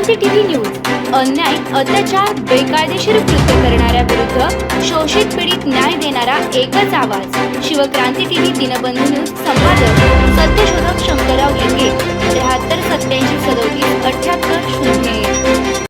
Shivkranti TV news अन्याय, अत्याचार, बेकायदेशीर कृत्य करणाऱ्या विरुद्ध शोषित पीडित न्याय देणारा एकच आवाज. Shivkranti TV Dinbandhu news. संपादक सत्यशोधक शंकरराव लिंगे. 73873780.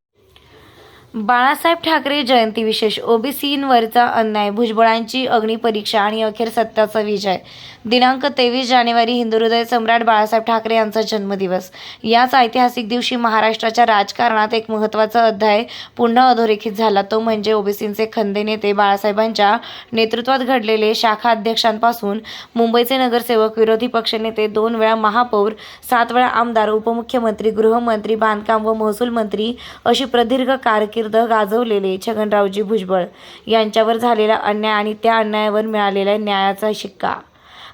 बाळासाहेब ठाकरे जयंती विशेष. ओबीसींवरचा अन्याय, भुजबळांची अग्निपरीक्षा आणि अखेर सत्याचा विजय. दिनांक 23 जानेवारी हिंदुहृदय सम्राट बाळासाहेब ठाकरे यांचा जन्मदिवस. याच ऐतिहासिक दिवशी महाराष्ट्राच्या राजकारणात एक महत्त्वाचा अध्याय पुन्हा अधोरेखित झाला. तो म्हणजे ओबीसींचे खंदे नेते बाळासाहेबांच्या नेतृत्वात घडलेले शाखा अध्यक्षांपासून मुंबईचे नगरसेवक, विरोधी पक्षनेते, 2 वेळा महापौर, 7 वेळा आमदार, उपमुख्यमंत्री, गृहमंत्री, बांधकाम व महसूल मंत्री अशी प्रदीर्घ कारकीर्द गाजवलेले छगनरावजी भुजबळ यांच्यावर झालेला अन्याय आणि त्या अन्यायावर मिळालेल्या न्यायाचा शिक्का.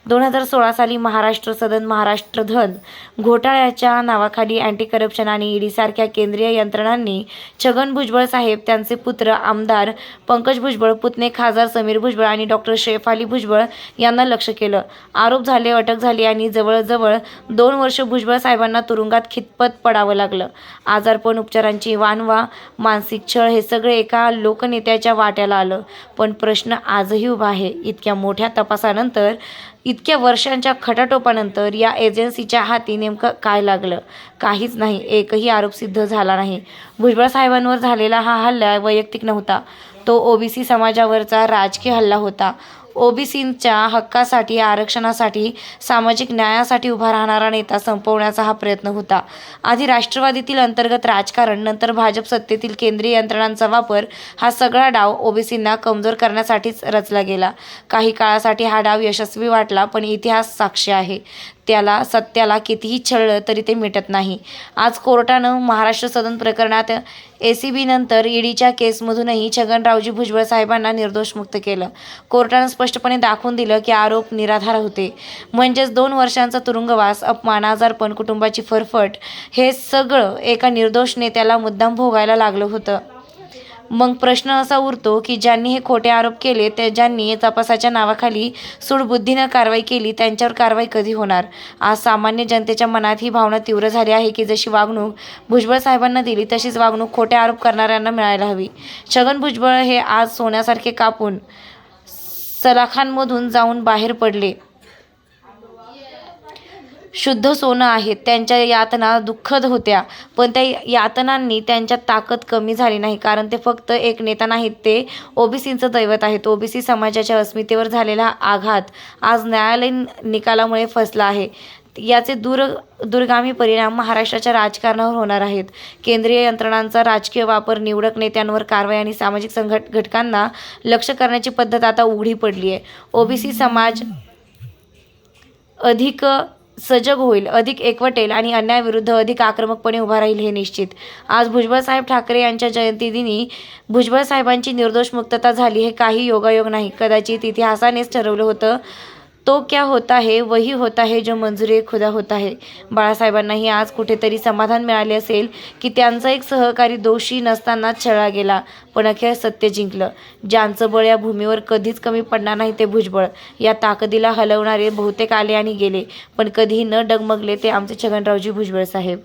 2016 साली महाराष्ट्र सदन, महाराष्ट्र धन घोटाळ्याच्या नावाखाली अँटी करप्शन आणि ईडी सारख्या केंद्रीय यंत्रणांनी छगन भुजबळ साहेब, त्यांचे पुत्र आमदार पंकज भुजबळ, पुतणे खासदार समीर भुजबळ आणि डॉक्टर शेफ अली भुजबळ यांना लक्ष्य केलं. आरोप झाले, अटक झाली आणि जवळजवळ 2 वर्ष भुजबळ साहेबांना तुरुंगात खितपत पडावं लागलं. आजारपण, उपचारांची वानवा, मानसिक छळ हे सगळे एका लोकनेत्याच्या वाट्याला आलं. पण प्रश्न आजही उभा आहे. इतक्या मोठ्या तपासानंतर, इतक्या वर्षांच्या खटाटोपानंतर या एजन्सीच्या हाती नेमकं काय लागलं? काहीच नाही. एकही आरोप सिद्ध झाला नाही. भुजबळ साहेबांवर झालेला हा हल्ला वैयक्तिक नव्हता. तो ओबीसी समाजावरचा राजकीय हल्ला होता. ओबीसींच्या हक्कासाठी, आरक्षणासाठी, सामाजिक न्यायासाठी उभा राहणारा नेता संपवण्याचा हा प्रयत्न होता. आधी राष्ट्रवादीतील अंतर्गत राजकारण, नंतर भाजप सत्तेतील केंद्रीय यंत्रणांचा वापर, हा सगळा डाव ओबीसींना कमजोर करण्यासाठीच रचला गेला. काही काळासाठी हा डाव यशस्वी वाटला, पण इतिहास साक्षी आहे. सत्याला कितीही छळलं तरी ते मिटत नाही. आज कोर्टानं महाराष्ट्र सदन प्रकरणात एसीबी नंतर ईडीच्या केसमधूनही छगनरावजी भुजबळ साहेबांना निर्दोष मुक्त केलं. कोर्टानं स्पष्टपणे दाखवून दिलं की आरोप निराधार होते. म्हणजेच 2 वर्षांचा तुरुंगवास, अपमान, आजारपण, कुटुंबाची फरफट हे सगळं एका निर्दोष नेत्याला मुद्दाम भोगायला लागलं होतं. मग प्रश्न असा उरतो की ज्यांनी हे खोटे आरोप केले, ज्यांनी तपासाच्या नावाखाली सूडबुद्धीनं कारवाई केली, त्यांच्यावर कारवाई कधी होणार? आज सामान्य जनतेच्या मनात ही भावना तीव्र झाली आहे की जशी वागणूक भुजबळ साहेबांना दिली तशीच वागणूक खोटे आरोप करणाऱ्यांना मिळायला हवी. छगन भुजबळ हे आज सोन्यासारखे कापून सलाखांमधून जाऊन बाहेर पडले. शुद्ध सोनं आहेत. त्यांच्या यातना दुःखद होत्या, पण त्या यातनांनी त्यांच्यात ताकद कमी झाली नाही. कारण ते फक्त एक नेता नाहीत, ते ओबीसींचं दैवत आहेत. ओबीसी समाजाच्या अस्मितेवर झालेला आघात आज न्यायालयीन निकालामुळे फसला आहे. याचे दूरगामी परिणाम महाराष्ट्राच्या राजकारणावर होणार आहेत. केंद्रीय यंत्रणांचा राजकीय वापर, निवडक नेत्यांवर कारवाई आणि सामाजिक घटकांना लक्ष्य करण्याची पद्धत आता उघडी पडली आहे. ओबीसी समाज अधिक सजग होईल, अधिक एकवटेल आणि अन्यायाविरुद्ध अधिक आक्रमकपणे उभा राहील हे निश्चित. आज भुजबळ साहेब ठाकरे यांच्या जयंतीदिनी भुजबळ साहेबांची निर्दोष मुक्तता झाली हे काही योगायोग नाही. कदाचित इतिहासानेच ठरवलं होतं. तो क्या होता है वही होता है जो मंजुरी खुदा होता है. बाळासाहेबांनाही आज कुठेतरी समाधान मिळाले असेल की त्यांचा एक सहकारी दोषी नसतानाच छळला गेला, पण अखेर सत्य जिंकलं. ज्यांचं बळ या भूमीवर कधीच कमी पडणार नाही ते भुजबळ. या ताकदीला हलवणारे बहुतेक आले आणि गेले, पण कधीही न डगमगले ते आमचे छगनरावजी भुजबळ साहेब.